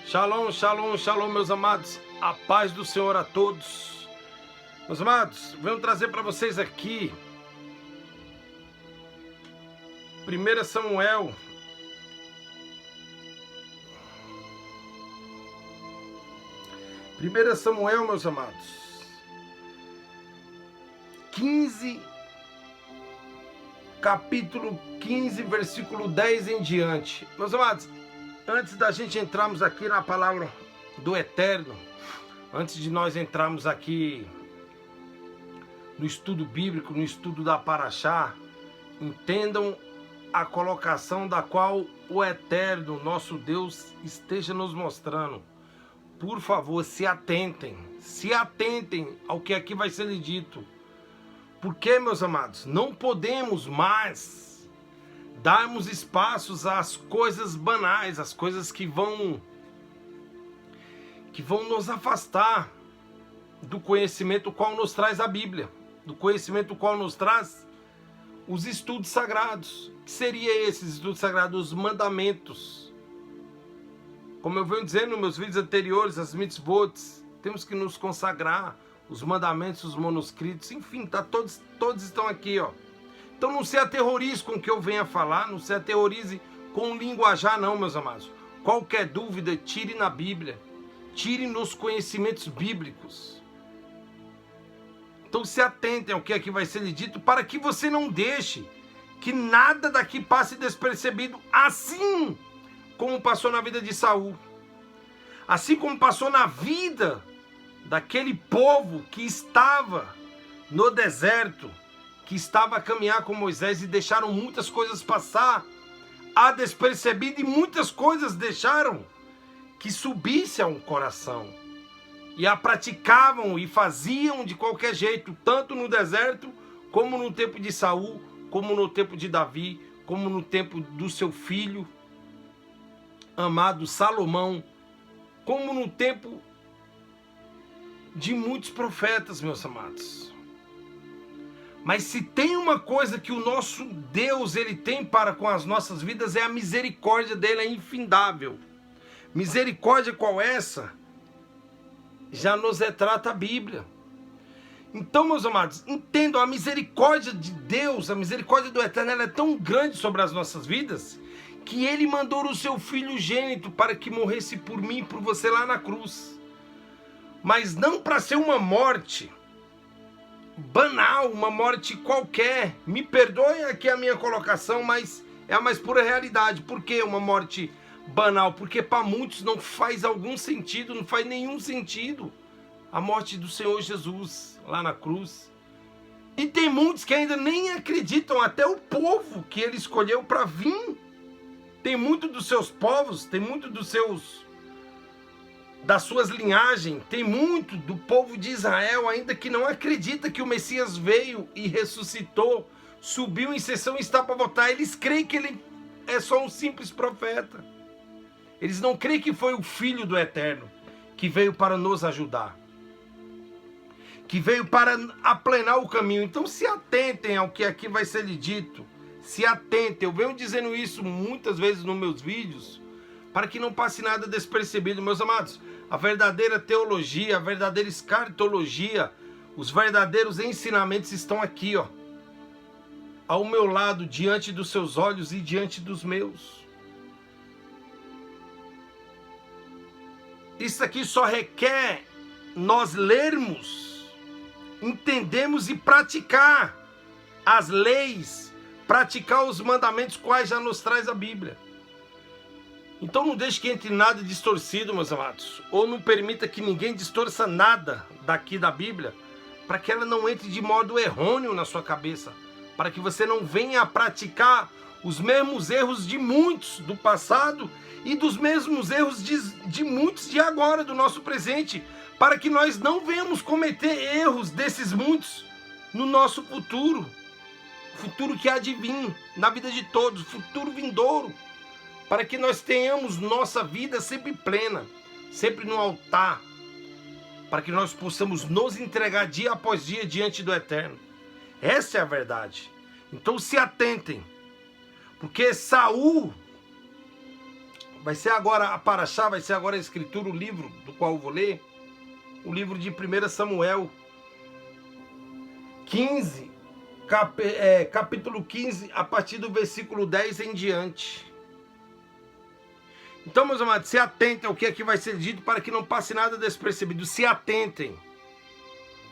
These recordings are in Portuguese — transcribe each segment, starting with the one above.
Shalom, shalom, shalom, meus amados. A paz do Senhor a todos. Meus amados, venho trazer para vocês aqui 1 Samuel. Meus amados. 15, capítulo 15, versículo 10 em diante. Meus amados, antes da gente entrarmos aqui na palavra do Eterno, antes de nós entrarmos aqui no estudo bíblico, no estudo da Paraxá, entendam a colocação da qual o Eterno, nosso Deus, esteja nos mostrando. Por favor, se atentem ao que aqui vai ser lhe dito. Porque, meus amados, não podemos mais darmos espaços às coisas banais, às coisas que vão nos afastar do conhecimento qual nos traz a Bíblia, do conhecimento qual nos traz os estudos sagrados. Que seria esses estudos sagrados? Os mandamentos. Como eu venho dizendo nos meus vídeos anteriores, as mitzvot, temos que nos consagrar, os mandamentos, os manuscritos, enfim, todos estão aqui, ó. Então não se aterrorize com o que eu venho a falar, não se aterrorize com o linguajar não, meus amados. Qualquer dúvida, tire na Bíblia, tire nos conhecimentos bíblicos. Então se atentem ao que aqui vai ser lhe dito, para que você não deixe que nada daqui passe despercebido, assim como passou na vida de Saul, assim como passou na vida daquele povo que estava no deserto, que estava a caminhar com Moisés e deixaram muitas coisas passar a despercebido, e muitas coisas deixaram que subisse ao coração e a praticavam e faziam de qualquer jeito, tanto no deserto, como no tempo de Saul, como no tempo de Davi, como no tempo do seu filho amado Salomão, como no tempo de muitos profetas, meus amados. Mas se tem uma coisa que o nosso Deus ele tem para com as nossas vidas, é a misericórdia dele, é infindável. Misericórdia qual essa? Já nos retrata a Bíblia. Então, meus amados, entendam, a misericórdia de Deus, a misericórdia do Eterno, ela é tão grande sobre as nossas vidas, que ele mandou o seu Filho gênito para que morresse por mim e por você lá na cruz. Mas não para ser uma morte banal, uma morte qualquer. Me perdoem aqui a minha colocação, mas é a mais pura realidade. Por que uma morte banal? Porque para muitos não faz algum sentido, não faz nenhum sentido a morte do Senhor Jesus lá na cruz. E tem muitos que ainda nem acreditam, até o povo que ele escolheu para vir. Tem muito dos seus povos, tem muito das suas linhagens, tem muito do povo de Israel ainda que não acredita que o Messias veio e ressuscitou, subiu em sessão e está para voltar. Eles creem que ele é só um simples profeta. Eles não creem que foi o Filho do Eterno que veio para nos ajudar, que veio para aplanar o caminho. Então se atentem ao que aqui vai ser lhe dito. Se atentem, eu venho dizendo isso muitas vezes nos meus vídeos, para que não passe nada despercebido, meus amados. A verdadeira teologia, a verdadeira escatologia, os verdadeiros ensinamentos estão aqui, ó, ao meu lado, diante dos seus olhos e diante dos meus. Isso aqui só requer nós lermos, entendermos e praticar as leis, praticar os mandamentos quais já nos traz a Bíblia. Então não deixe que entre nada distorcido, meus amados, ou não permita que ninguém distorça nada daqui da Bíblia, para que ela não entre de modo errôneo na sua cabeça, para que você não venha a praticar os mesmos erros de muitos do passado e dos mesmos erros de muitos de agora, do nosso presente, para que nós não venhamos cometer erros desses muitos no nosso futuro. Futuro que há de vir na vida de todos, futuro vindouro, para que nós tenhamos nossa vida sempre plena, sempre no altar, para que nós possamos nos entregar dia após dia diante do Eterno. Essa é a verdade. Então se atentem, porque Saul vai ser agora a Paraxá, vai ser agora a escritura, o livro do qual eu vou ler, o livro de 1 Samuel 15, capítulo 15, a partir do versículo 10 em diante. Então, meus amados, se atentem ao que aqui vai ser dito para que não passe nada despercebido. Se atentem.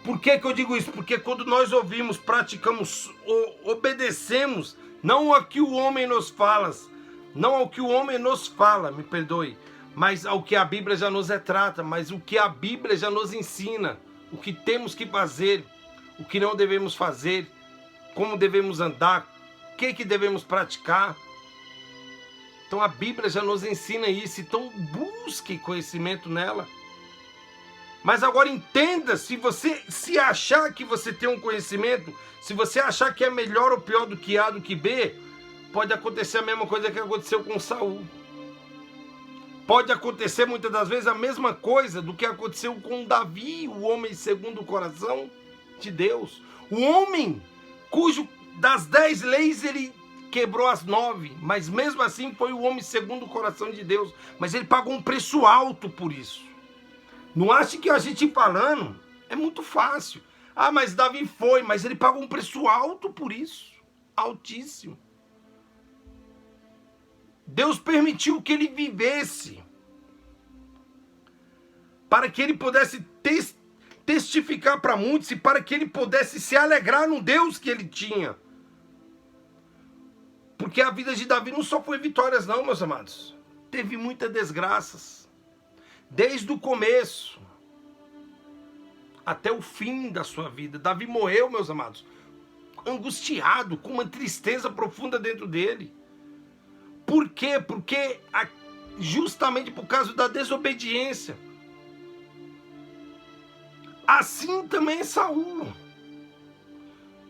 Por que que eu digo isso? Porque quando nós ouvimos, praticamos, obedecemos, não ao que o homem nos fala, não ao que o homem nos fala, me perdoe, mas ao que a Bíblia já nos retrata, mas o que a Bíblia já nos ensina, o que temos que fazer, o que não devemos fazer, como devemos andar, o que devemos praticar. Então a Bíblia já nos ensina isso, então busque conhecimento nela. Mas agora entenda, se você se achar que você tem um conhecimento, se você achar que é melhor ou pior do que A, do que B, pode acontecer a mesma coisa que aconteceu com Saul. Pode acontecer muitas das vezes a mesma coisa do que aconteceu com Davi, o homem segundo o coração de Deus. O homem cujo das 10 leis ele quebrou as 9, mas mesmo assim foi o homem segundo o coração de Deus. Mas ele pagou um preço alto por isso. Não ache que a gente falando é muito fácil. Ah, mas Davi foi, mas ele pagou um preço alto por isso. Altíssimo. Deus permitiu que ele vivesse para que ele pudesse testificar para muitos e para que ele pudesse se alegrar no Deus que ele tinha. Porque a vida de Davi não só foi vitórias não, meus amados. Teve muitas desgraças. Desde o começo até o fim da sua vida. Davi morreu, meus amados, angustiado, com uma tristeza profunda dentro dele. Por quê? Porque justamente por causa da desobediência. Assim também é Saul.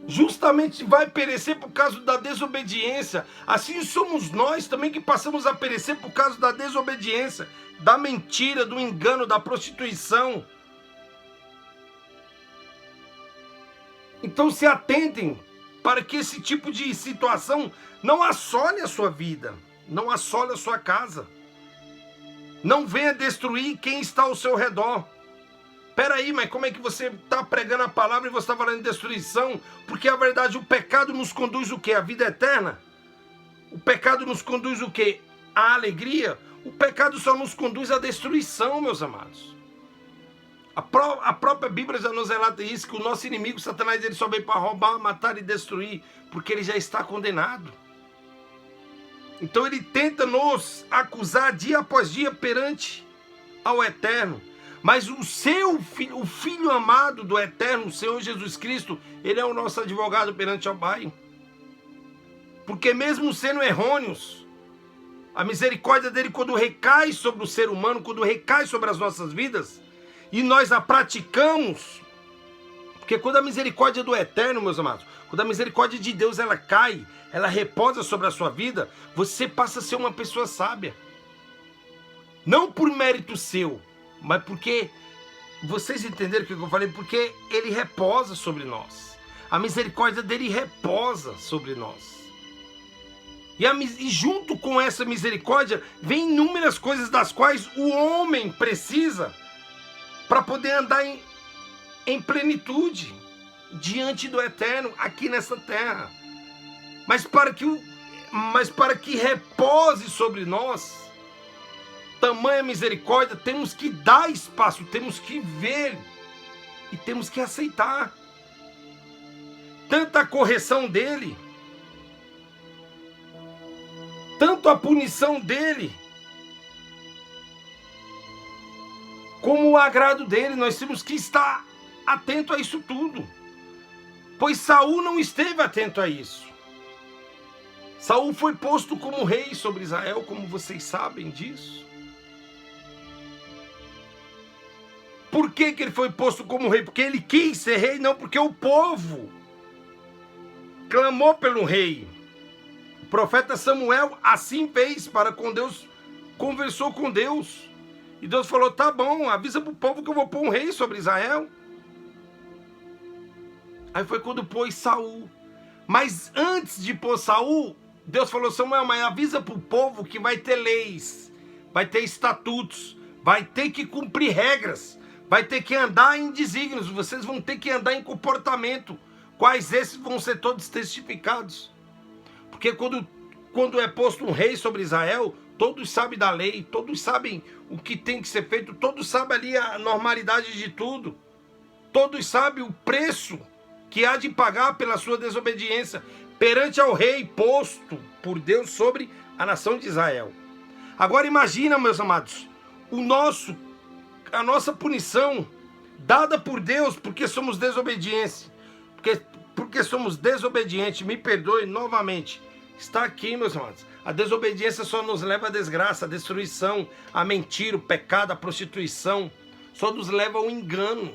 Justamente vai perecer por causa da desobediência. Assim somos nós também que passamos a perecer por causa da desobediência, da mentira, do engano, da prostituição. Então se atentem para que esse tipo de situação não assole a sua vida, não assole a sua casa, não venha destruir quem está ao seu redor. Peraí, mas como é que você está pregando a palavra e você está falando de destruição? Porque a verdade, o pecado nos conduz o quê? A vida eterna? O pecado nos conduz o quê? A alegria? O pecado só nos conduz à destruição, meus amados. A própria Bíblia já nos relata isso, que o nosso inimigo, Satanás, ele só veio para roubar, matar e destruir, porque ele já está condenado. Então ele tenta nos acusar dia após dia perante ao Eterno. Mas o Filho amado do Eterno, o Senhor Jesus Cristo, ele é o nosso advogado perante ao Pai. Porque mesmo sendo errôneos, a misericórdia dele quando recai sobre o ser humano, quando recai sobre as nossas vidas, e nós a praticamos, porque quando a misericórdia do Eterno, meus amados, quando a misericórdia de Deus ela cai, ela repousa sobre a sua vida, você passa a ser uma pessoa sábia. Não por mérito seu, mas porque, vocês entenderam o que eu falei? Porque ele repousa sobre nós. A misericórdia dele repousa sobre nós. E junto com essa misericórdia, vem inúmeras coisas das quais o homem precisa para poder andar em plenitude diante do Eterno aqui nessa terra. Mas para que repose sobre nós tamanha misericórdia, temos que dar espaço, temos que ver e temos que aceitar. Tanto a correção dele, tanto a punição dele, como o agrado dele, nós temos que estar atento a isso tudo. Pois Saul não esteve atento a isso. Saul foi posto como rei sobre Israel, como vocês sabem disso. Por que que ele foi posto como rei? Porque ele quis ser rei? Não, porque o povo clamou pelo rei. O profeta Samuel assim fez para com Deus, conversou com Deus. E Deus falou, tá bom, avisa para o povo que eu vou pôr um rei sobre Israel. Aí foi quando pôs Saul. Mas antes de pôr Saul, Deus falou, Samuel, mas avisa para o povo que vai ter leis. vai ter estatutos, vai ter que cumprir regras, vai ter que andar em desígnios, vocês vão ter que andar em comportamento, quais esses vão ser todos testificados. Porque quando é posto um rei sobre Israel, todos sabem da lei, todos sabem o que tem que ser feito, todos sabem ali a normalidade de tudo, todos sabem o preço que há de pagar pela sua desobediência perante ao rei posto por Deus sobre a nação de Israel. Agora imagina, meus amados, a nossa punição dada por Deus porque somos desobedientes. Porque somos desobedientes, me perdoe novamente. Está aqui, meus amados. A desobediência só nos leva à desgraça, à destruição, à mentira, o pecado, a prostituição. Só nos leva ao engano.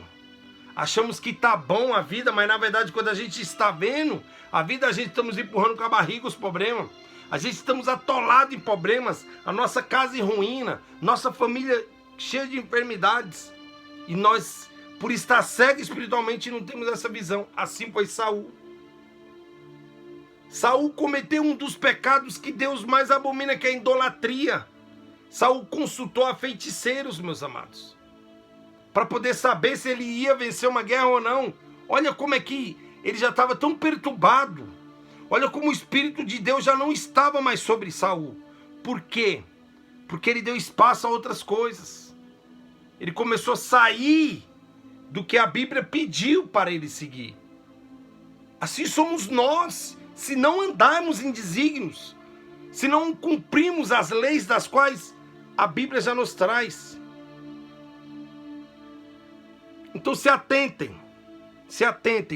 Achamos que está bom a vida, mas na verdade quando a gente está vendo a vida, a gente estamos empurrando com a barriga os problemas. A gente estamos atolados em problemas, a nossa casa em ruína, nossa família cheia de enfermidades. E nós, por estar cegos espiritualmente, não temos essa visão. Assim foi Saul. Saul cometeu um dos pecados que Deus mais abomina, que é a idolatria. Saul consultou a feiticeiros, meus amados, para poder saber se ele ia vencer uma guerra ou não. Olha como é que ele já estava tão perturbado. Olha como o Espírito de Deus já não estava mais sobre Saul. Por quê? Porque ele deu espaço a outras coisas. Ele começou a sair do que a Bíblia pediu para ele seguir. Assim somos nós, se não andarmos em desígnios, se não cumprimos as leis das quais a Bíblia já nos traz. Então se atentem.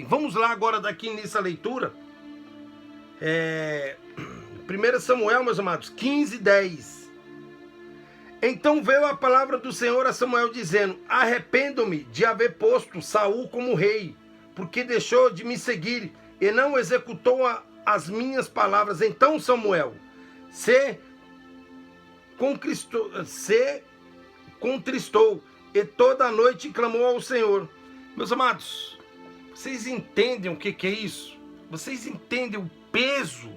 Vamos lá agora daqui nessa leitura. 1 Samuel, meus amados, 15:10. Então veio a palavra do Senhor a Samuel dizendo: arrependo-me de haver posto Saul como rei, porque deixou de me seguir e não executou as minhas palavras. Então Samuel se contristou e toda a noite clamou ao Senhor. Meus amados, vocês entendem o que é isso? Vocês entendem o peso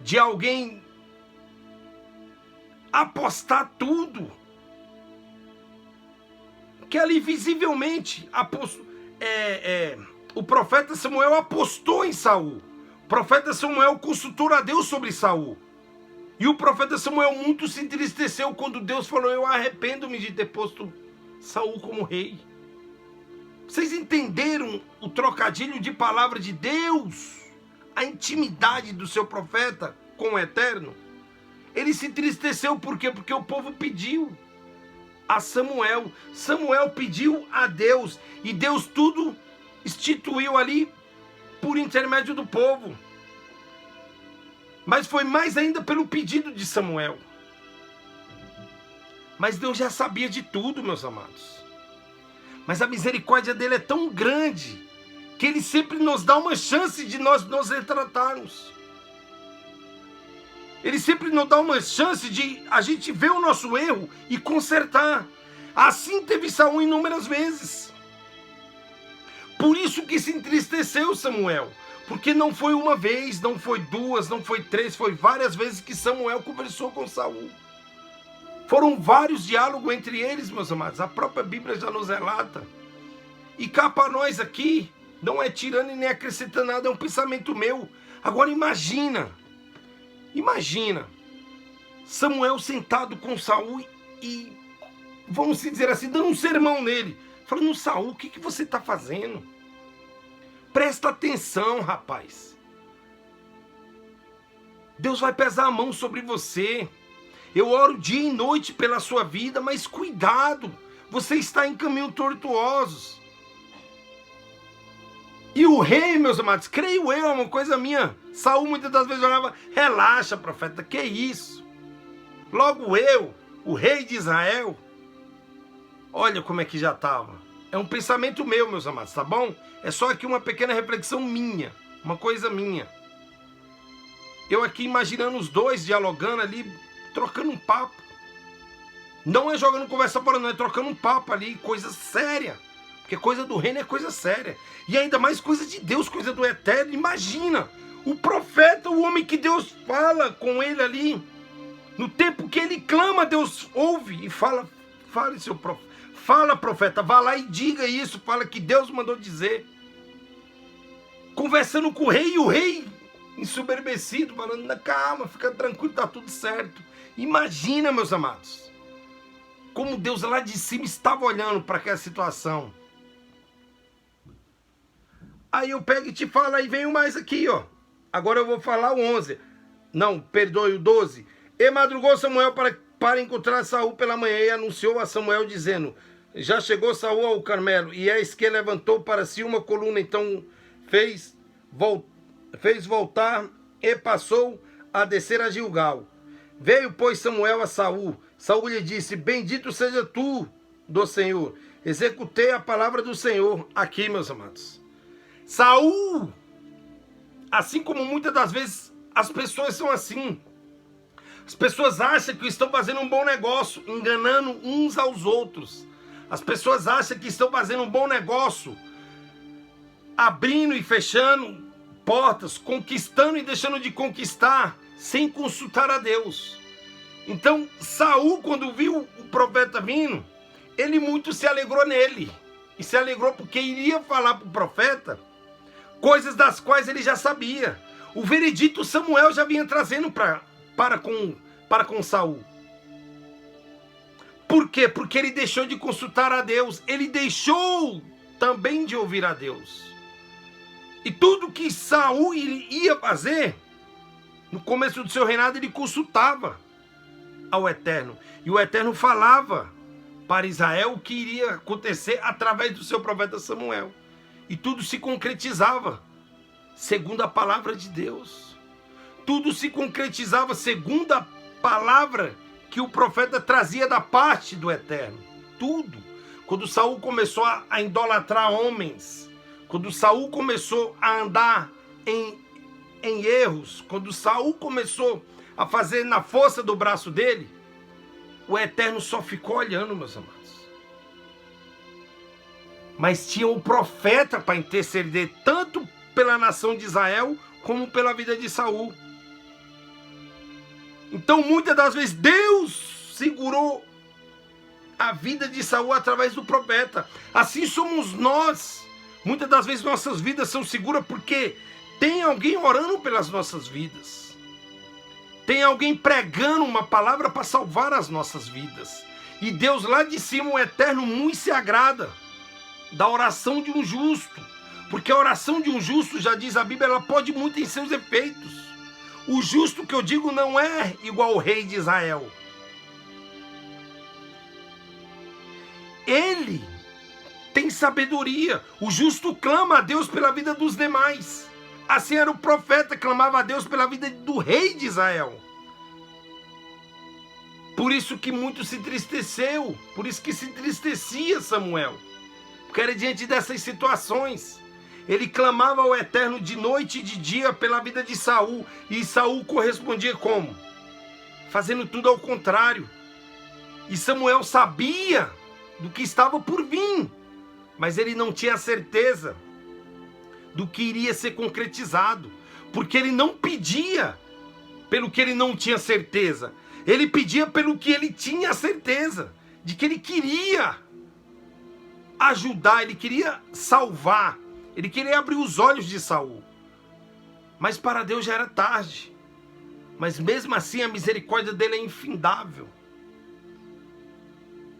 de alguém apostar tudo? Que ali visivelmente o profeta Samuel apostou em Saul. O profeta Samuel consultou a Deus sobre Saul. E o profeta Samuel muito se entristeceu quando Deus falou: eu arrependo-me de ter posto Saul como rei. Vocês entenderam o trocadilho de palavra de Deus? A intimidade do seu profeta com o Eterno? Ele se entristeceu por quê? Porque o povo pediu a Samuel. Samuel pediu a Deus. E Deus tudo instituiu ali por intermédio do povo. Mas foi mais ainda pelo pedido de Samuel. Mas Deus já sabia de tudo, meus amados. Mas a misericórdia dele é tão grande que ele sempre nos dá uma chance de nós nos retratarmos. Ele sempre nos dá uma chance de a gente ver o nosso erro e consertar. Assim teve Saul inúmeras vezes. Por isso que se entristeceu Samuel. Porque não foi uma vez, não foi duas, não foi três, foi várias vezes que Samuel conversou com Saul. Foram vários diálogos entre eles, meus amados. A própria Bíblia já nos relata. E cá para nós aqui, não é tirando e nem acrescentando nada, é um pensamento meu. Agora imagina, Samuel sentado com Saul e, vamos dizer assim, dando um sermão nele. Falando: Saul, o que você está fazendo? Presta atenção, rapaz. Deus vai pesar a mão sobre você. Eu oro dia e noite pela sua vida, mas cuidado, você está em caminhos tortuosos. E o rei, meus amados, creio eu, é uma coisa minha. Saul muitas das vezes olhava: relaxa, profeta, que isso? Logo eu, o rei de Israel, olha como é que já estava. É um pensamento meu, meus amados, tá bom? É só aqui uma pequena reflexão minha, uma coisa minha. Eu aqui imaginando os dois dialogando ali, trocando um papo. Não é jogando conversa fora, não, é trocando um papo ali, coisa séria. Porque coisa do reino é coisa séria. E ainda mais coisa de Deus, coisa do Eterno. Imagina, o profeta, o homem que Deus fala com ele ali. No tempo que ele clama, Deus ouve e fala, fala, profeta, vá lá e diga isso, fala que Deus mandou dizer. Conversando com o rei, e o rei ensoberbecido, falando, calma, fica tranquilo, tá tudo certo. Imagina, meus amados, como Deus lá de cima estava olhando para aquela situação. Aí eu pego e te falo, aí venho mais aqui, ó. Agora eu vou falar o 11. Não, perdoe, o 12. E madrugou Samuel para encontrar Saul pela manhã e anunciou a Samuel dizendo, já chegou Saul ao Carmelo, e eis que levantou para si uma coluna, então fez voltar e passou a descer a Gilgal. Veio, pois, Samuel a Saul. Saul lhe disse, bendito seja tu do Senhor. Executei a palavra do Senhor. Aqui, meus amados. Saul, assim como muitas das vezes as pessoas são assim. As pessoas acham que estão fazendo um bom negócio, enganando uns aos outros. As pessoas acham que estão fazendo um bom negócio, abrindo e fechando portas, conquistando e deixando de conquistar, sem consultar a Deus. Então, Saul, quando viu o profeta vindo, ele muito se alegrou nele. E se alegrou porque iria falar para o profeta coisas das quais ele já sabia. O veredito Samuel já vinha trazendo para com Saul. Por quê? Porque ele deixou de consultar a Deus. Ele deixou também de ouvir a Deus. E tudo que Saul ia fazer, no começo do seu reinado, ele consultava ao Eterno. E o Eterno falava para Israel o que iria acontecer através do seu profeta Samuel. E tudo se concretizava segundo a palavra de Deus. Tudo se concretizava segundo a palavra que o profeta trazia da parte do Eterno. Tudo. Quando Saul começou a idolatrar homens, quando Saul começou a andar em erros, quando Saul começou a fazer na força do braço dele, o Eterno só ficou olhando, meus amados. Mas tinha um profeta para interceder tanto pela nação de Israel como pela vida de Saul. Então, muitas das vezes, Deus segurou a vida de Saul através do profeta. Assim somos nós. Muitas das vezes nossas vidas são seguras porque tem alguém orando pelas nossas vidas. Tem alguém pregando uma palavra para salvar as nossas vidas. E Deus lá de cima, o Eterno, muito se agrada da oração de um justo. Porque a oração de um justo, já diz a Bíblia, ela pode muito em seus efeitos. O justo que eu digo não é igual ao rei de Israel. Ele tem sabedoria. O justo clama a Deus pela vida dos demais. Assim era o profeta, clamava a Deus pela vida do rei de Israel. Por isso que muito se entristeceu. Por isso que se entristecia Samuel. Porque era diante dessas situações. Ele clamava ao Eterno de noite e de dia pela vida de Saul. E Saul correspondia como? Fazendo tudo ao contrário. E Samuel sabia do que estava por vir. Mas ele não tinha certeza do que iria ser concretizado. Porque ele não pedia pelo que ele não tinha certeza. Ele pedia pelo que ele tinha certeza. De que ele queria ajudar, ele queria salvar. Ele queria abrir os olhos de Saul. Mas para Deus já era tarde. Mas mesmo assim a misericórdia dele é infindável.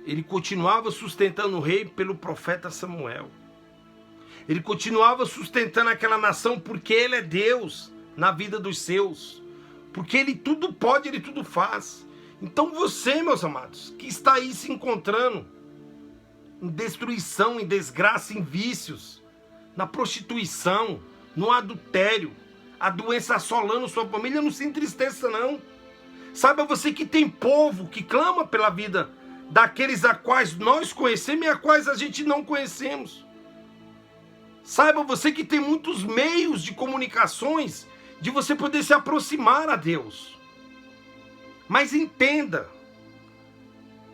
Ele continuava sustentando o rei pelo profeta Samuel. Ele continuava sustentando aquela nação porque ele é Deus na vida dos seus. Porque ele tudo pode, ele tudo faz. Então você, meus amados, que está aí se encontrando em destruição, em desgraça, em vícios, na prostituição, no adultério, a doença assolando sua família, não se entristeça não. Saiba você que tem povo que clama pela vida daqueles a quais nós conhecemos e a quais a gente não conhecemos. Saiba você que tem muitos meios de comunicações de você poder se aproximar a Deus. Mas entenda,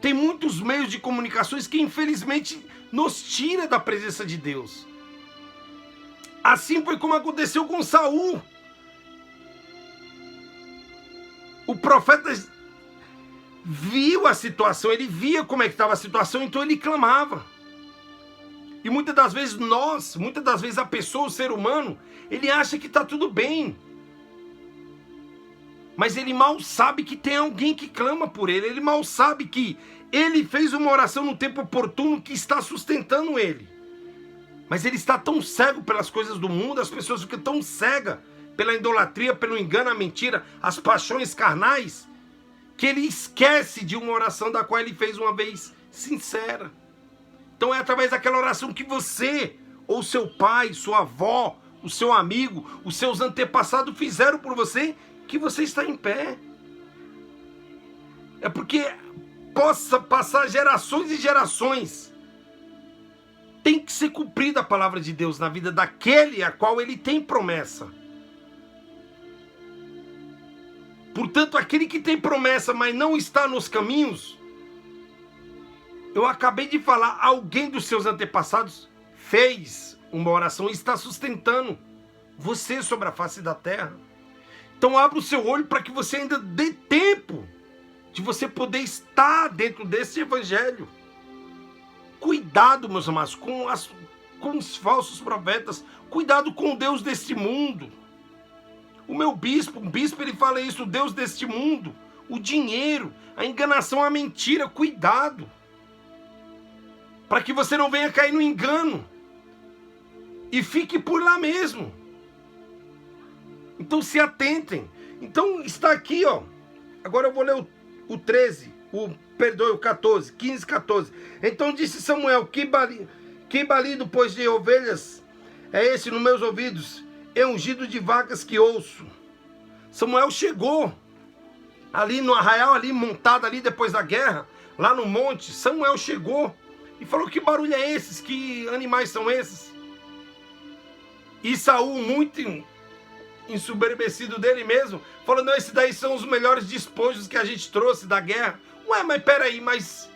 tem muitos meios de comunicações que infelizmente nos tira da presença de Deus. Assim foi como aconteceu com Saul. O profeta viu a situação, ele via como é que estava a situação, então ele clamava. E muitas das vezes a pessoa, o ser humano, ele acha que está tudo bem. Mas ele mal sabe que tem alguém que clama por ele. Ele mal sabe que ele fez uma oração no tempo oportuno que está sustentando ele. Mas ele está tão cego pelas coisas do mundo, as pessoas ficam tão cegas pela idolatria, pelo engano, a mentira, as paixões carnais, que ele esquece de uma oração da qual ele fez uma vez sincera. Então é através daquela oração que você, ou seu pai, sua avó, o seu amigo, os seus antepassados fizeram por você, que você está em pé. É porque possa passar gerações e gerações. Tem que ser cumprida a palavra de Deus na vida daquele a qual ele tem promessa. Portanto, aquele que tem promessa, mas não está nos caminhos, eu acabei de falar, alguém dos seus antepassados fez uma oração e está sustentando você sobre a face da terra. Então abra o seu olho para que você ainda dê tempo de você poder estar dentro desse evangelho. Cuidado, meus amados, com os falsos profetas. Cuidado com o Deus deste mundo. O meu bispo, ele fala isso, o Deus deste mundo. O dinheiro, a enganação, a mentira. Cuidado. Para que você não venha cair no engano. E fique por lá mesmo. Então se atentem. Então está aqui, ó. Agora eu vou ler o 13. O 14, 15, 14. Então disse Samuel, que balido, pois, de ovelhas é esse nos meus ouvidos, e ungido de vacas que ouço. Samuel chegou ali no arraial, ali montado ali depois da guerra, lá no monte. Samuel chegou e falou, que barulho é esses? Que animais são esses? E Saul, muito ensoberbecido dele mesmo, falou, não, esses daí são os melhores despojos que a gente trouxe da guerra. Ué, mas peraí, mas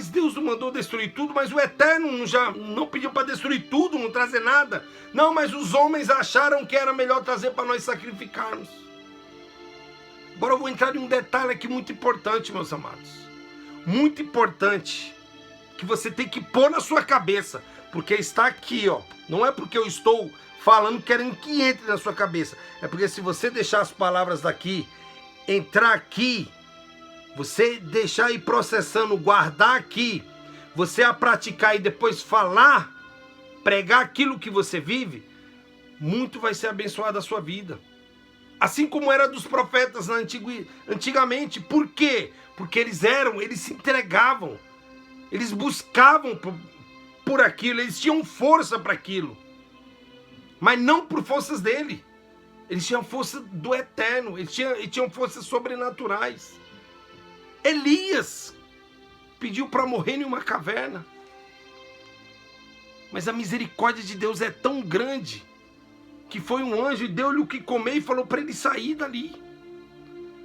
Deus não mandou destruir tudo, mas o Eterno já não pediu para destruir tudo, não trazer nada. Não, mas os homens acharam que era melhor trazer para nós sacrificarmos. Agora eu vou entrar em um detalhe aqui muito importante, meus amados. Muito importante, que você tem que pôr na sua cabeça, porque está aqui, ó. Não é porque eu estou falando querendo que entre na sua cabeça, é porque se você deixar as palavras daqui entrar aqui, você deixar ir processando, guardar aqui, você a praticar e depois falar, pregar aquilo que você vive, muito vai ser abençoado a sua vida. Assim como era dos profetas antigamente. Por quê? Porque eles se entregavam, eles buscavam por aquilo, eles tinham força para aquilo, mas não por forças dele. Eles tinham força do eterno, eles tinham forças sobrenaturais. Elias pediu para morrer em uma caverna. Mas a misericórdia de Deus é tão grande que foi um anjo e deu-lhe o que comer e falou para ele sair dali.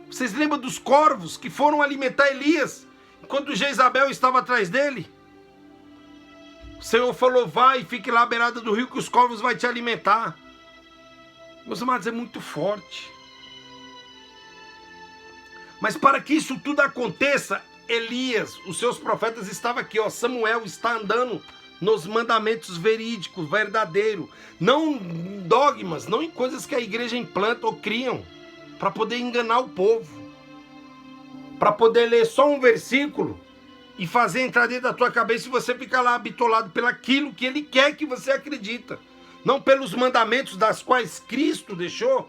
Vocês lembram dos corvos que foram alimentar Elias enquanto Jezabel estava atrás dele? O Senhor falou, vai e fique lá à beirada do rio que os corvos vão te alimentar. Meus amados, é muito forte. Mas para que isso tudo aconteça, Elias, os seus profetas estavam aqui, ó. Samuel está andando nos mandamentos verídicos, verdadeiros. Não em dogmas, não em coisas que a igreja implanta ou criam para poder enganar o povo. Para poder ler só um versículo e fazer entrar dentro da tua cabeça e você ficar lá bitolado pelaquilo que ele quer que você acredita. Não pelos mandamentos das quais Cristo deixou,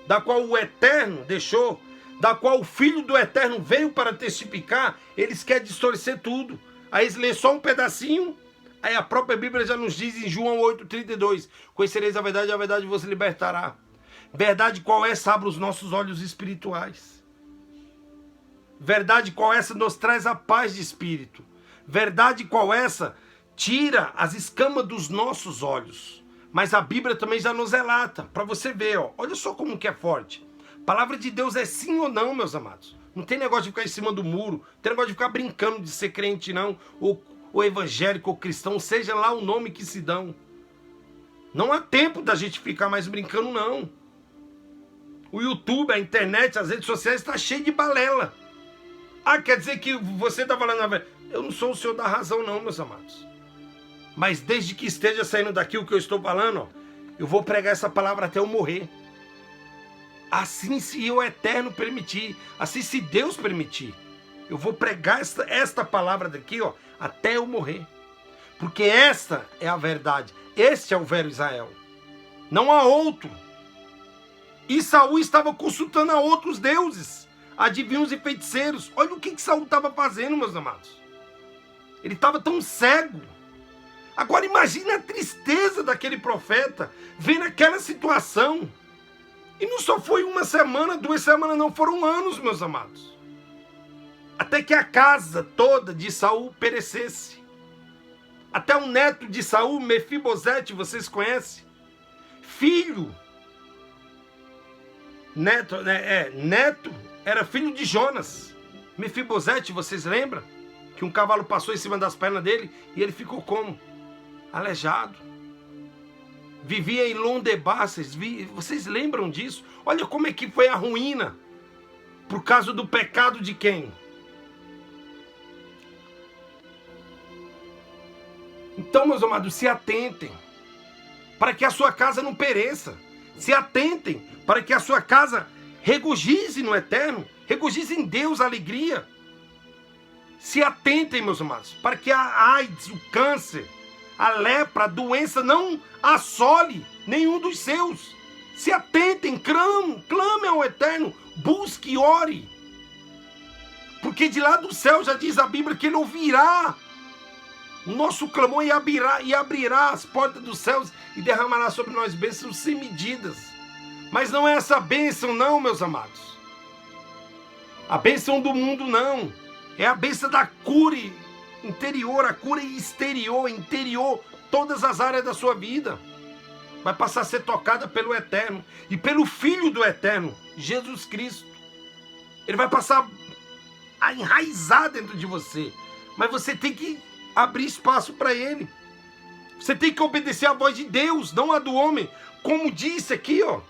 da qual o Eterno deixou, da qual o Filho do Eterno veio para testificar. Eles querem distorcer tudo. Aí eles lêem só um pedacinho, aí a própria Bíblia já nos diz em João 8,32, conhecereis a verdade vos libertará. Verdade qual essa abre os nossos olhos espirituais. Verdade qual essa nos traz a paz de espírito. Verdade qual essa tira as escamas dos nossos olhos. Mas a Bíblia também já nos relata, para você ver, ó. Olha só como que é forte. A palavra de Deus é sim ou não, meus amados. Não tem negócio de ficar em cima do muro, não tem negócio de ficar brincando de ser crente, não, ou evangélico, ou cristão, seja lá o nome que se dão. Não há tempo da gente ficar mais brincando, não. O YouTube, a internet, as redes sociais está cheio de balela. Ah, quer dizer que você está falando a verdade? Eu não sou o senhor da razão não, meus amados. Mas desde que esteja saindo daqui o que eu estou falando, ó, eu vou pregar essa palavra até eu morrer. Assim se o Eterno permitir, assim se Deus permitir. Eu vou pregar esta palavra daqui, ó, até eu morrer. Porque esta é a verdade. Este é o velho Israel. Não há outro. E Saul estava consultando a outros deuses, adivinhos e feiticeiros. Olha o que Saul estava fazendo, meus amados. Ele estava tão cego. Agora imagine a tristeza daquele profeta, vendo aquela situação. E não só foi uma semana, 2 semanas, não, foram anos, meus amados. Até que a casa toda de Saul perecesse. Até o neto de Saul, Mefibosete, vocês conhecem? Filho. Neto era filho de Jonas. Mefibosete, vocês lembram? Que um cavalo passou em cima das pernas dele e ele ficou como? Aleijado. Vivia em Londebar, vocês lembram disso? Olha como é que foi a ruína. Por causa do pecado de quem? Então, meus amados, se atentem para que a sua casa não pereça. Se atentem para que a sua casa regozije no Eterno, regozije em Deus a alegria. Se atentem, meus amados, para que a AIDS, o câncer, a lepra, a doença não assole nenhum dos seus. Se atentem, clame ao Eterno, busque e ore. Porque de lá do céu já diz a Bíblia que Ele ouvirá o nosso clamor e abrirá as portas dos céus e derramará sobre nós bênçãos sem medidas. Mas não é essa bênção não, meus amados. A bênção do mundo não. É a bênção da cura interior, a cura exterior, interior, todas as áreas da sua vida. Vai passar a ser tocada pelo Eterno e pelo Filho do Eterno, Jesus Cristo. Ele vai passar a enraizar dentro de você. Mas você tem que abrir espaço para Ele. Você tem que obedecer à voz de Deus, não a do homem. Como disse aqui, ó.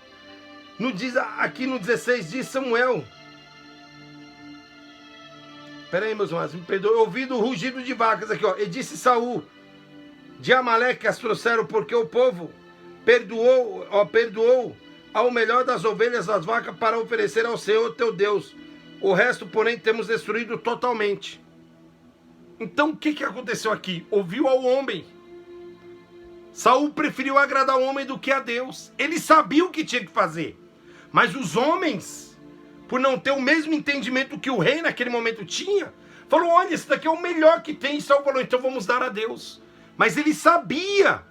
Aqui no 16 diz Samuel. Espera aí, meus irmãos, me perdoe. Ouvido o rugido de vacas aqui, ó. E disse Saul: de Amaleque as trouxeram, porque o povo perdoou ao melhor das ovelhas, das vacas, para oferecer ao Senhor teu Deus. O resto, porém, temos destruído totalmente. Então, o que aconteceu aqui? Ouviu ao homem. Saul preferiu agradar ao homem do que a Deus. Ele sabia o que tinha que fazer. Mas os homens, por não ter o mesmo entendimento que o rei naquele momento tinha, falou: olha, esse daqui é o melhor que tem. E Saul falou: então vamos dar a Deus. Mas ele sabia.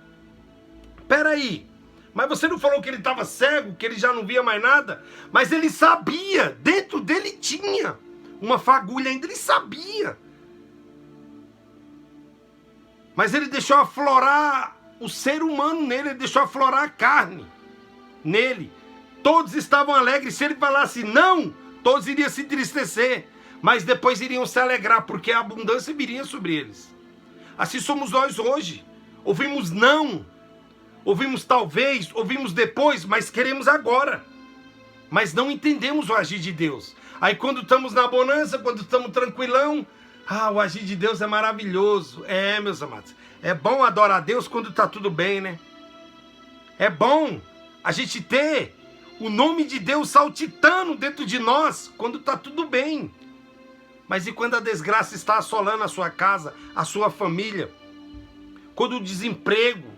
Peraí, mas você não falou que ele estava cego, que ele já não via mais nada? Mas ele sabia, dentro dele tinha uma fagulha ainda, ele sabia. Mas ele deixou aflorar o ser humano nele, ele deixou aflorar a carne nele. Todos estavam alegres. Se ele falasse não, todos iriam se entristecer, mas depois iriam se alegrar, porque a abundância viria sobre eles. Assim somos nós hoje. Ouvimos não, ouvimos talvez, ouvimos depois, mas queremos agora. Mas não entendemos o agir de Deus. Aí quando estamos na bonança, quando estamos tranquilão, o agir de Deus é maravilhoso. Meus amados, é bom adorar a Deus quando está tudo bem, né? É bom a gente ter o nome de Deus saltitando dentro de nós quando está tudo bem. Mas e quando a desgraça está assolando a sua casa, a sua família? Quando o desemprego,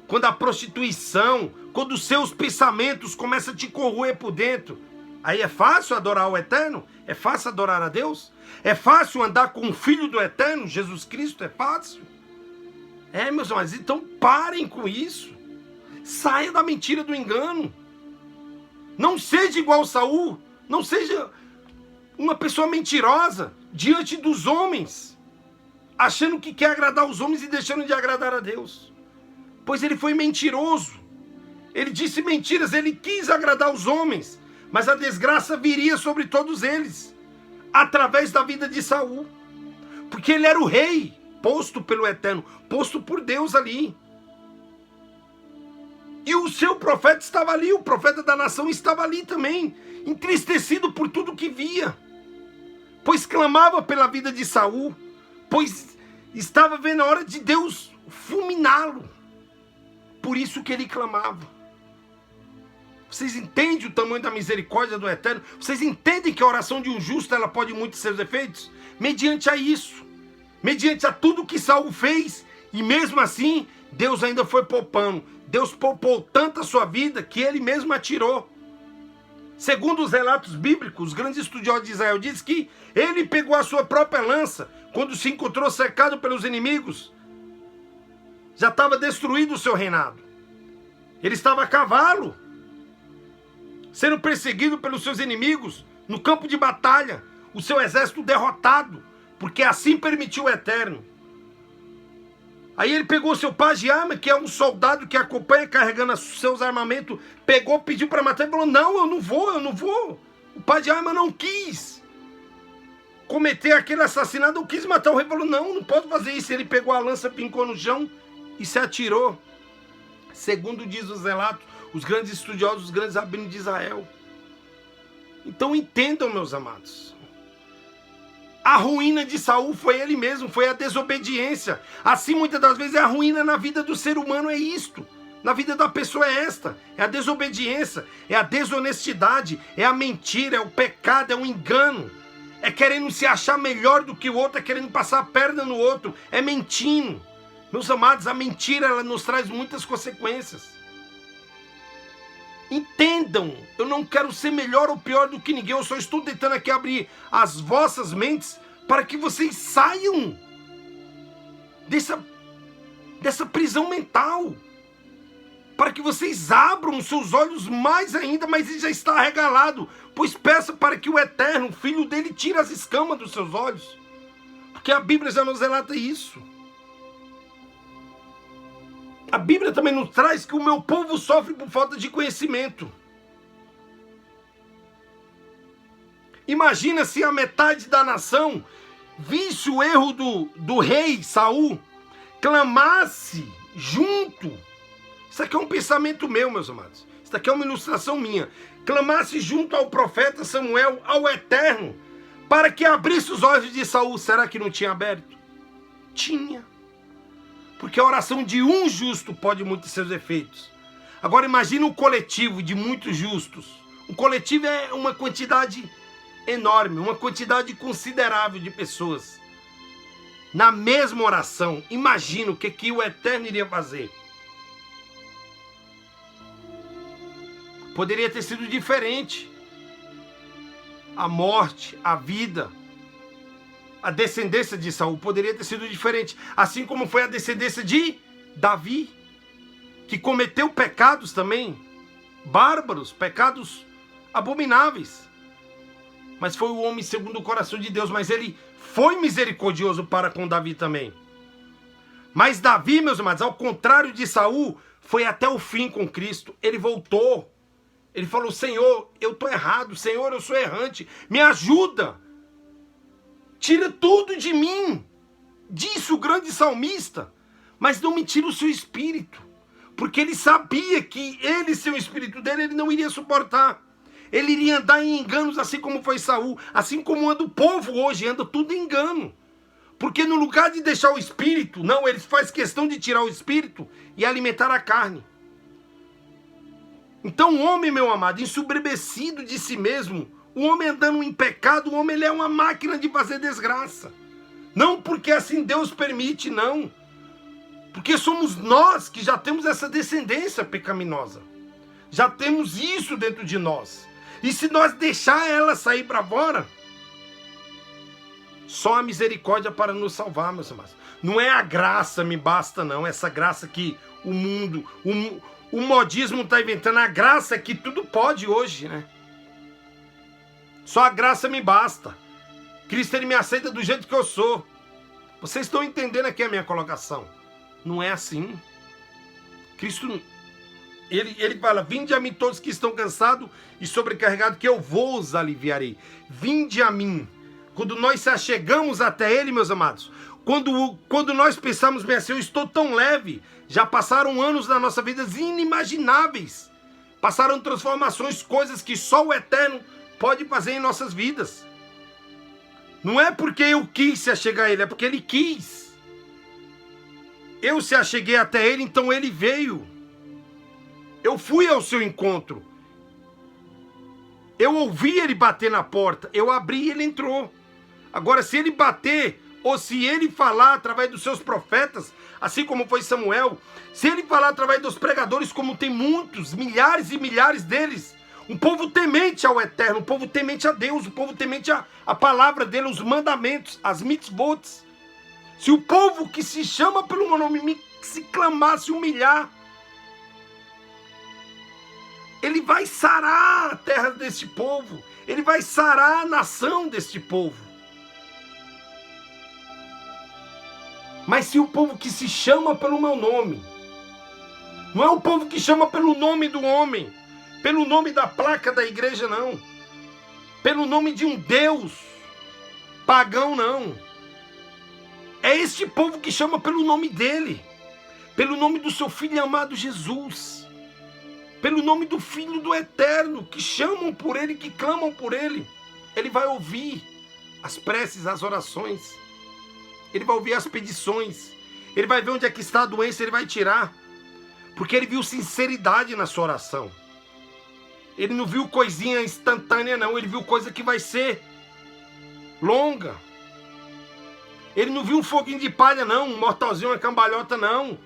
quando a prostituição, quando os seus pensamentos começam a te corroer por dentro, aí é fácil adorar o Eterno? É fácil adorar a Deus? É fácil andar com o Filho do Eterno, Jesus Cristo? É fácil? Meus irmãos, então parem com isso. Saia da mentira, do engano. Não seja igual Saul. Não seja uma pessoa mentirosa diante dos homens, achando que quer agradar os homens e deixando de agradar a Deus. Pois ele foi mentiroso. Ele disse mentiras, ele quis agradar os homens, mas a desgraça viria sobre todos eles, através da vida de Saul. Porque ele era o rei, posto pelo Eterno, posto por Deus ali. E o seu profeta estava ali, o profeta da nação estava ali também, entristecido por tudo que via, pois clamava pela vida de Saul, pois estava vendo a hora de Deus fulminá-lo. Por isso que ele clamava. Vocês entendem o tamanho da misericórdia do Eterno? Vocês entendem que a oração de um justo ela pode muito seus efeitos? Mediante a isso, mediante a tudo que Saul fez, e mesmo assim, Deus ainda foi poupando. Deus poupou tanto a sua vida que ele mesmo atirou. Segundo os relatos bíblicos, os grandes estudiosos de Israel dizem que ele pegou a sua própria lança quando se encontrou cercado pelos inimigos. Já estava destruído o seu reinado. Ele estava a cavalo, sendo perseguido pelos seus inimigos no campo de batalha, o seu exército derrotado, porque assim permitiu o Eterno. Aí ele pegou seu pajem de arma, que é um soldado que acompanha carregando seus armamentos, pegou, pediu para matar e falou: não, eu não vou. O pajem de arma não quis cometer aquele assassinato, não quis matar. O rei falou: não posso fazer isso. Ele pegou a lança, pincou no chão e se atirou. Segundo diz os relatos, os grandes estudiosos, os grandes rabinos de Israel. Então entendam, meus amados. A ruína de Saul foi ele mesmo, foi a desobediência. Assim, muitas das vezes, a ruína na vida do ser humano é isto. Na vida da pessoa é esta. É a desobediência, é a desonestidade, é a mentira, é o pecado, é o engano. É querendo se achar melhor do que o outro, é querendo passar a perna no outro, é mentindo. Meus amados, a mentira ela nos traz muitas consequências. Entendam, eu não quero ser melhor ou pior do que ninguém, eu só estou tentando aqui abrir as vossas mentes para que vocês saiam dessa prisão mental, para que vocês abram os seus olhos mais ainda, mas ele já está arregalado, pois peça para que o Eterno, o Filho dele, tire as escamas dos seus olhos, porque a Bíblia já nos relata isso. A Bíblia também nos traz que o meu povo sofre por falta de conhecimento. Imagina se a metade da nação visse o erro do rei Saul, clamasse junto. Isso aqui é um pensamento meu, meus amados. Isso aqui é uma ilustração minha. Clamasse junto ao profeta Samuel, ao Eterno, para que abrisse os olhos de Saul. Será que não tinha aberto? Tinha. Porque a oração de um justo pode muito seus efeitos. Agora imagine um coletivo de muitos justos. Um coletivo é uma quantidade enorme, uma quantidade considerável de pessoas. Na mesma oração, imagina o que o Eterno iria fazer. Poderia ter sido diferente. A morte, a vida, a descendência de Saul poderia ter sido diferente, assim como foi a descendência de Davi, que cometeu pecados também, bárbaros, pecados abomináveis, mas foi o homem segundo o coração de Deus, mas ele foi misericordioso para com Davi também. Mas Davi, meus amados, ao contrário de Saul, foi até o fim com Cristo. Ele voltou, ele falou: Senhor, eu estou errado, Senhor, eu sou errante, me ajuda. Tira tudo de mim, disse o grande salmista, mas não me tira o seu espírito, porque ele sabia que ele, sem o espírito dele, ele não iria suportar. Ele iria andar em enganos, assim como foi Saul, assim como anda o povo hoje, anda tudo em engano. Porque no lugar de deixar o espírito, não, ele faz questão de tirar o espírito e alimentar a carne. Então o homem, meu amado, ensoberbecido de si mesmo, o homem andando em pecado, o homem ele é uma máquina de fazer desgraça. Não porque assim Deus permite, não. Porque somos nós que já temos essa descendência pecaminosa. Já temos isso dentro de nós. E se nós deixar ela sair para fora, só a misericórdia para nos salvar, meus amados. Não é a graça me basta, não. Essa graça que o mundo, o modismo está inventando. A graça é que tudo pode hoje, né? Só a graça me basta. Cristo ele me aceita do jeito que eu sou. Vocês estão entendendo aqui a minha colocação? Não é assim. Cristo, ele fala: vinde a mim todos que estão cansados e sobrecarregados, que eu vos aliviarei. Vinde a mim. quando nós se achegamos até Ele, meus amados, quando nós pensamos bem assim, eu estou tão leve, já passaram anos na nossa vida inimagináveis, passaram transformações, coisas que só o Eterno pode fazer em nossas vidas. Não é porque eu quis se achegar a Ele, é porque Ele quis. Eu se acheguei até Ele, então Ele veio. Eu fui ao seu encontro. Eu ouvi Ele bater na porta, eu abri e Ele entrou. Agora, se Ele bater, ou se Ele falar através dos seus profetas, assim como foi Samuel, se Ele falar através dos pregadores, como tem muitos, milhares e milhares deles, um povo temente ao Eterno, um povo temente a Deus, um povo temente a palavra dele, os mandamentos, as mitzvot. Se o povo que se chama pelo meu nome se clamar, se humilhar, Ele vai sarar a terra deste povo, Ele vai sarar a nação deste povo. Mas se o povo que se chama pelo meu nome, não é o povo que chama pelo nome do homem, pelo nome da placa da igreja, não, pelo nome de um Deus pagão, não, é este povo que chama pelo nome dele, pelo nome do seu Filho amado Jesus, pelo nome do Filho do Eterno, que chamam por Ele, que clamam por Ele. Ele vai ouvir as preces, as orações, Ele vai ouvir as petições, Ele vai ver onde é que está a doença, Ele vai tirar, porque Ele viu sinceridade na sua oração. Ele não viu coisinha instantânea, não, Ele viu coisa que vai ser longa. Ele não viu um foguinho de palha, não, um mortalzinho, uma cambalhota, não.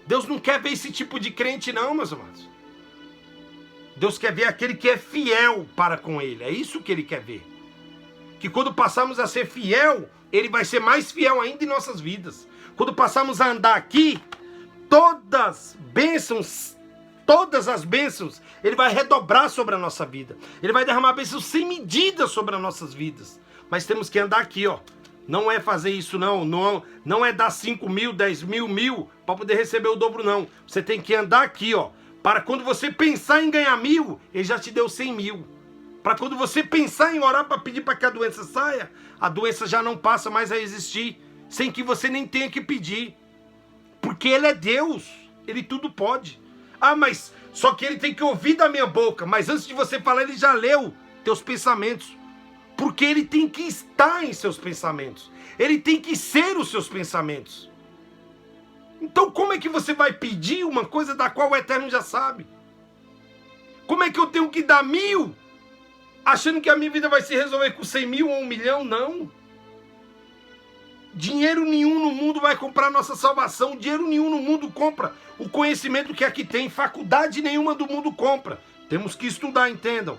Deus não quer ver esse tipo de crente, não, meus amados. Deus quer ver aquele que é fiel para com Ele. É isso que Ele quer ver. Que quando passarmos a ser fiel, Ele vai ser mais fiel ainda em nossas vidas. Quando passarmos a andar aqui, todas as bênçãos, Ele vai redobrar sobre a nossa vida. Ele vai derramar bênçãos sem medida sobre as nossas vidas. Mas temos que andar aqui, ó. Não é fazer isso, não é dar 5 mil, 10 mil, 1.000 para poder receber o dobro, não. Você tem que andar aqui, ó. Para quando você pensar em ganhar 1.000, Ele já te deu 100 mil. Para quando você pensar em orar para pedir para que a doença saia, a doença já não passa mais a existir, sem que você nem tenha que pedir. Porque Ele é Deus, Ele tudo pode. Ah, mas só que Ele tem que ouvir da minha boca. Mas antes de você falar, Ele já leu teus pensamentos. Porque Ele tem que estar em seus pensamentos. Ele tem que ser os seus pensamentos. Então como é que você vai pedir uma coisa da qual o Eterno já sabe? Como é que eu tenho que dar 1.000, achando que a minha vida vai se resolver com 100 mil ou 1 milhão? Não. Dinheiro nenhum no mundo vai comprar nossa salvação. Dinheiro nenhum no mundo compra o conhecimento que aqui tem. Faculdade nenhuma do mundo compra. Temos que estudar, entendam.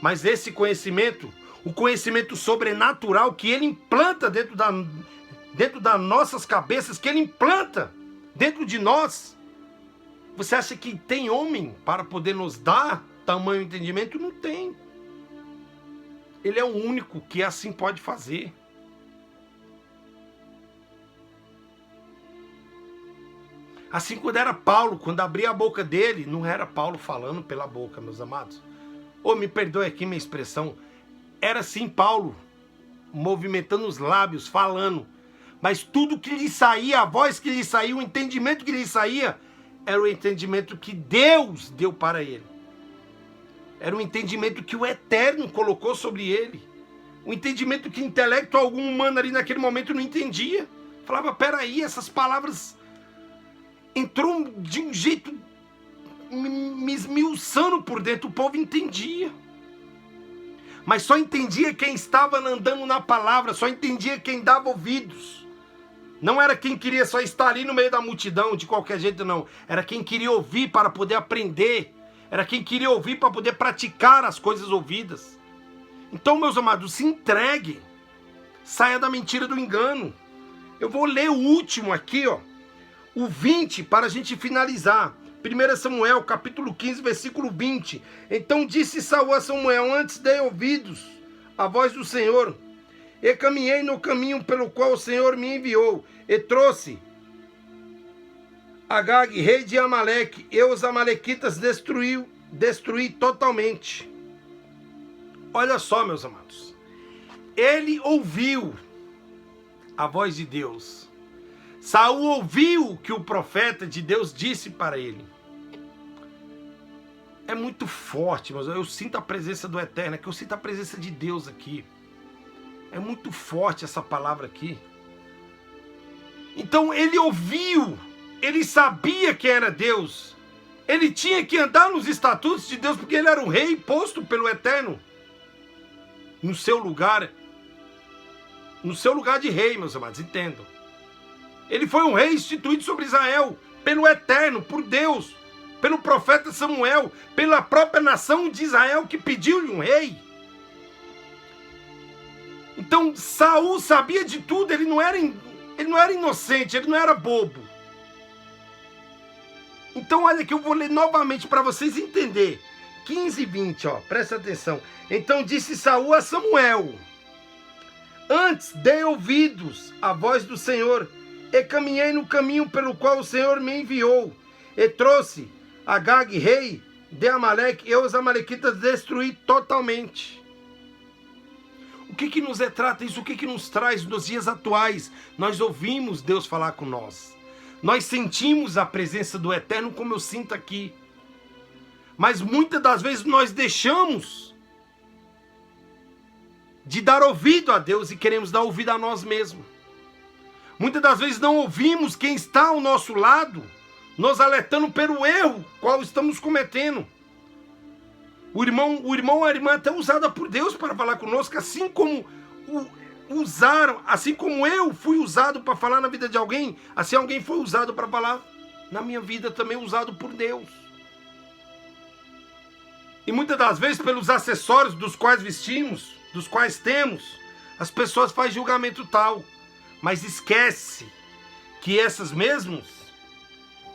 Mas esse conhecimento, o conhecimento sobrenatural que Ele implanta dentro das nossas cabeças, que Ele implanta dentro de nós, você acha que tem homem para poder nos dar tamanho entendimento? Não tem. Ele é o único que assim pode fazer. Assim, quando era Paulo, quando abria a boca dele, não era Paulo falando pela boca, meus amados. Ou me perdoe aqui minha expressão, era sim Paulo, movimentando os lábios, falando. Mas tudo que lhe saía, a voz que lhe saía, o entendimento que lhe saía, era o entendimento que Deus deu para ele. Era o entendimento que o Eterno colocou sobre ele. O entendimento que intelecto algum humano ali naquele momento não entendia. Falava, peraí, essas palavras entrou de um jeito me esmiuçando por dentro. O povo entendia. Mas só entendia quem estava andando na palavra, só entendia quem dava ouvidos. Não era quem queria só estar ali no meio da multidão, de qualquer jeito, não. Era quem queria ouvir para poder aprender. Era quem queria ouvir para poder praticar as coisas ouvidas. Então, meus amados, se entreguem. Saia da mentira, do engano. Eu vou ler o último aqui, ó. O 20, para a gente finalizar. 1 Samuel, capítulo 15, versículo 20. Então disse Saul a Samuel, antes dei ouvidos à voz do Senhor, e caminhei no caminho pelo qual o Senhor me enviou, e trouxe Agag, rei de Amaleque, e os amalequitas destruí totalmente. Olha só, meus amados, ele ouviu a voz de Deus. Saul ouviu o que o profeta de Deus disse para ele. É muito forte, mas eu sinto a presença do Eterno, que eu sinto a presença de Deus aqui. É muito forte essa palavra aqui. Então ele ouviu, ele sabia que era Deus. Ele tinha que andar nos estatutos de Deus, porque ele era um rei posto pelo Eterno no seu lugar de rei, meus amados, entendam. Ele foi um rei instituído sobre Israel pelo Eterno, por Deus, pelo profeta Samuel, pela própria nação de Israel que pediu-lhe um rei. Então Saul sabia de tudo, ele não era inocente, ele não era bobo. Então olha que eu vou ler novamente para vocês entenderem. 15 e 20, ó, presta atenção. Então disse Saul a Samuel: antes dei ouvidos à voz do Senhor, e caminhei no caminho pelo qual o Senhor me enviou, e trouxe Agag, rei de Amaleque, e os amalequitas destruí totalmente. O que nos retrata isso? O que nos traz nos dias atuais? Nós ouvimos Deus falar com nós. Nós sentimos a presença do Eterno, como eu sinto aqui. Mas muitas das vezes nós deixamos de dar ouvido a Deus e queremos dar ouvido a nós mesmos. Muitas das vezes não ouvimos quem está ao nosso lado, nos alertando pelo erro qual estamos cometendo. O irmão ou a irmã é até usada por Deus para falar conosco, assim como assim como eu fui usado para falar na vida de alguém, assim alguém foi usado para falar na minha vida também, usado por Deus. E muitas das vezes pelos acessórios dos quais vestimos, dos quais temos, as pessoas fazem julgamento tal, mas esquece que essas mesmas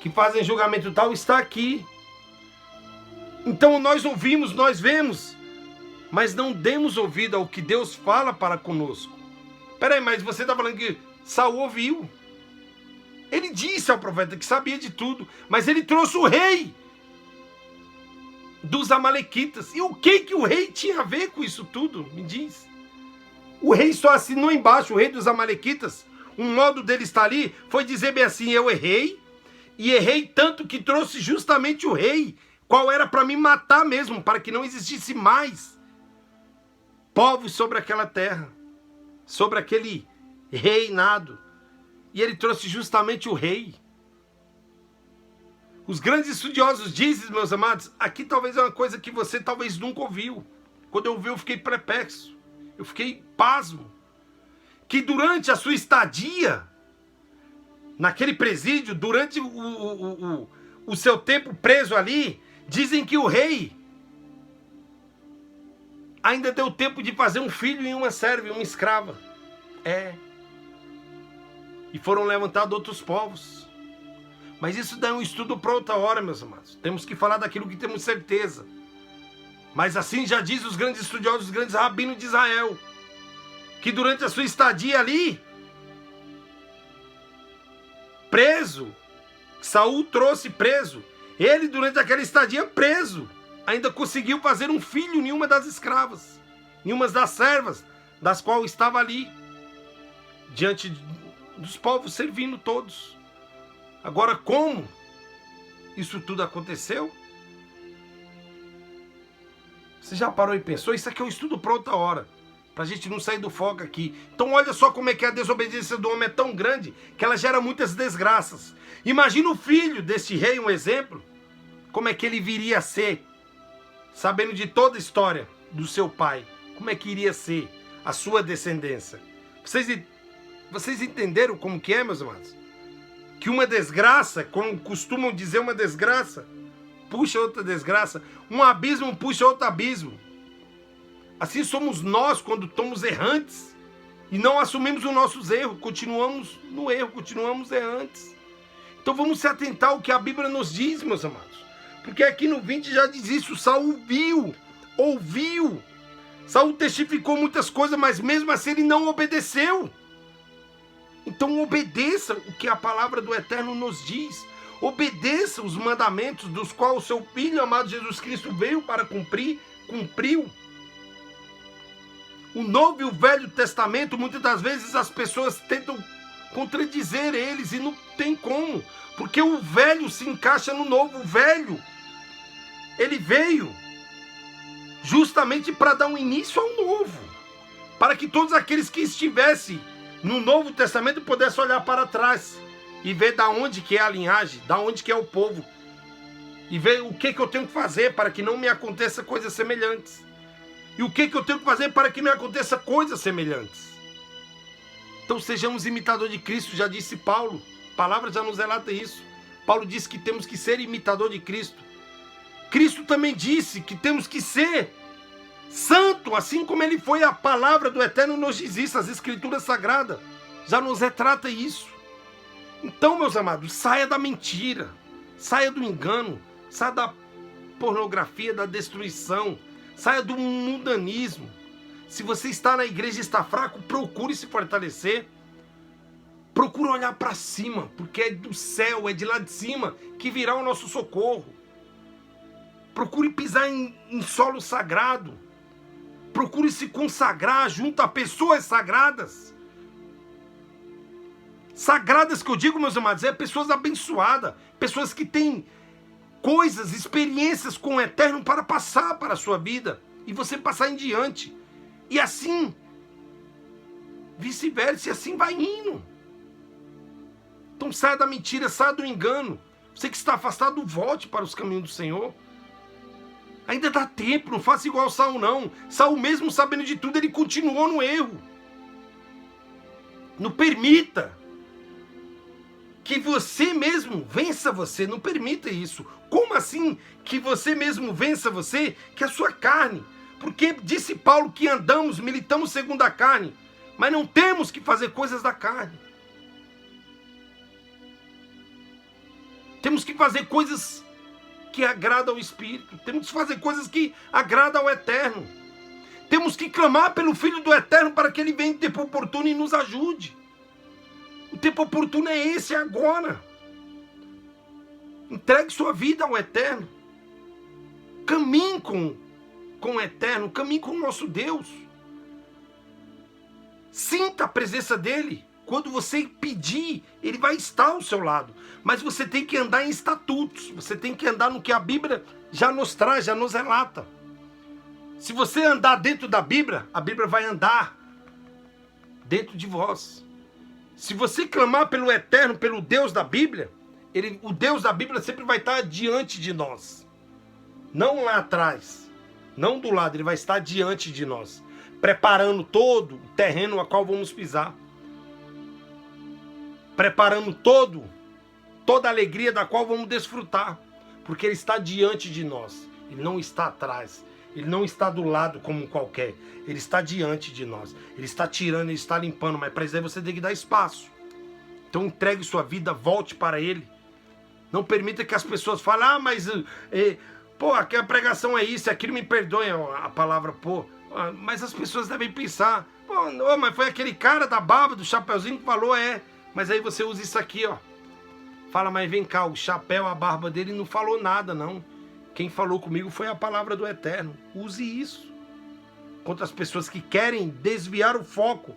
que fazem julgamento tal está aqui. Então nós ouvimos, nós vemos, mas não demos ouvido ao que Deus fala para conosco. Peraí, mas você está falando que Saul ouviu. Ele disse ao profeta que sabia de tudo, mas ele trouxe o rei dos amalequitas. E o que o rei tinha a ver com isso tudo? Me diz. O rei só assinou embaixo, o rei dos amalequitas. Um modo dele estar ali foi dizer bem assim: eu errei, e errei tanto que trouxe justamente o rei, qual era para me matar mesmo, para que não existisse mais povos sobre aquela terra, sobre aquele reinado. E ele trouxe justamente o rei. Os grandes estudiosos dizem, meus amados, aqui talvez é uma coisa que você talvez nunca ouviu. Quando eu ouvi, eu fiquei perplexo, eu fiquei pasmo. Que durante a sua estadia naquele presídio, durante o seu tempo preso ali, dizem que o rei ainda deu tempo de fazer um filho e uma serva, uma escrava. E foram levantados outros povos. Mas isso dá um estudo para outra hora, meus amados. Temos que falar daquilo que temos certeza. Mas assim já diz os grandes estudiosos, os grandes rabinos de Israel, que durante a sua estadia ali, preso, Saul trouxe preso, ele durante aquela estadia preso, ainda conseguiu fazer um filho em uma das escravas, em uma das servas, das quais estava ali, diante dos povos, servindo todos. Agora, como isso tudo aconteceu? Você já parou e pensou? Isso aqui é um estudo para outra hora, para a gente não sair do foco aqui. Então olha só como é que a desobediência do homem é tão grande, que ela gera muitas desgraças. Imagina o filho deste rei, um exemplo, como é que ele viria a ser, sabendo de toda a história do seu pai, como é que iria ser a sua descendência. Vocês entenderam como que é, meus amados? Que uma desgraça, como costumam dizer, uma desgraça puxa outra desgraça, um abismo puxa outro abismo. Assim somos nós quando estamos errantes e não assumimos os nossos erros, continuamos no erro, continuamos errantes. Então vamos se atentar ao que a Bíblia nos diz, meus amados, porque aqui no 20 já diz isso: Saul viu, ouviu, Saul testificou muitas coisas, mas mesmo assim ele não obedeceu. Então obedeça o que a palavra do Eterno nos diz. Obedeça os mandamentos dos quais o seu Filho amado Jesus Cristo veio para cumprir, cumpriu. O Novo e o Velho Testamento, muitas das vezes as pessoas tentam contradizer eles e não tem como, porque o velho se encaixa no novo. O velho, ele veio justamente para dar um início ao novo, para que todos aqueles que estivessem no Novo Testamento pudessem olhar para trás e ver da onde que é a linhagem, da onde que é o povo, e ver o que eu tenho que fazer para que não me aconteça coisas semelhantes. E o que eu tenho que fazer para que não aconteça coisas semelhantes. Então sejamos imitadores de Cristo, já disse Paulo. A palavra já nos relata isso. Paulo disse que temos que ser imitador de Cristo. Cristo também disse que temos que ser santo, assim como ele foi. A palavra do Eterno nos diz isso, as Escrituras Sagradas já nos retrata isso. Então, meus amados, saia da mentira, saia do engano, saia da pornografia, da destruição, saia do mundanismo. Se você está na igreja e está fraco, procure se fortalecer. Procure olhar para cima, porque é do céu, é de lá de cima que virá o nosso socorro. Procure pisar em solo sagrado. Procure se consagrar junto a pessoas sagradas. Sagradas que eu digo, meus amados, é pessoas abençoadas, pessoas que têm coisas, experiências com o Eterno para passar para a sua vida e você passar em diante. E assim, vice-versa, e assim vai indo. Então saia da mentira, saia do engano. Você que está afastado, volte para os caminhos do Senhor. Ainda dá tempo, não faça igual Saul não. Saul, mesmo sabendo de tudo, ele continuou no erro. Não permita que você mesmo vença você, não permita isso. Como assim que você mesmo vença você? Que a sua carne. Porque disse Paulo que andamos, militamos segundo a carne, mas não temos que fazer coisas da carne. Temos que fazer coisas que agradam ao Espírito. Temos que fazer coisas que agradam ao Eterno. Temos que clamar pelo Filho do Eterno para que Ele venha em tempo oportuno e nos ajude. O tempo oportuno é esse, é agora. Entregue sua vida ao Eterno. Caminhe com o Eterno, caminhe com o nosso Deus. Sinta a presença dEle. Quando você pedir, Ele vai estar ao seu lado. Mas você tem que andar em estatutos. Você tem que andar no que a Bíblia já nos traz, já nos relata. Se você andar dentro da Bíblia, a Bíblia vai andar dentro de vós. Se você clamar pelo Eterno, pelo Deus da Bíblia, o Deus da Bíblia sempre vai estar diante de nós. Não lá atrás, não do lado, Ele vai estar diante de nós, preparando todo o terreno a qual vamos pisar. Preparando toda a alegria da qual vamos desfrutar. Porque Ele está diante de nós. Ele não está atrás. Ele não está do lado como qualquer. Ele está diante de nós. Ele está tirando, Ele está limpando. Mas para isso aí você tem que dar espaço. Então entregue sua vida, volte para Ele. Não permita que as pessoas falem, mas aqui a pregação é isso, aquilo, me perdoe a palavra mas as pessoas devem pensar, mas foi aquele cara da barba, do chapeuzinho que falou, mas aí você usa isso aqui, fala, mas vem cá, o chapéu, a barba dele não falou nada não, quem falou comigo foi a palavra do Eterno. Use isso contra as pessoas que querem desviar o foco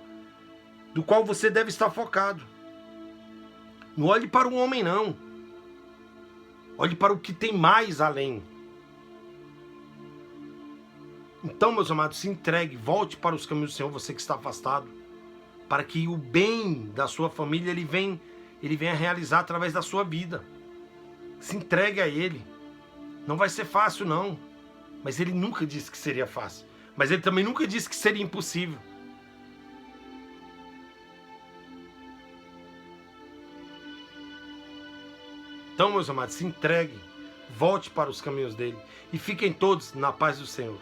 do qual você deve estar focado. Não olhe para o homem não, olhe para o que tem mais além. Então, meus amados, se entregue, volte para os caminhos do Senhor, você que está afastado, para que o bem da sua família ele venha realizar através da sua vida. Se entregue a Ele. Não vai ser fácil não, mas Ele nunca disse que seria fácil, mas Ele também nunca disse que seria impossível. Então, meus amados, se entregue, volte para os caminhos dele e fiquem todos na paz do Senhor.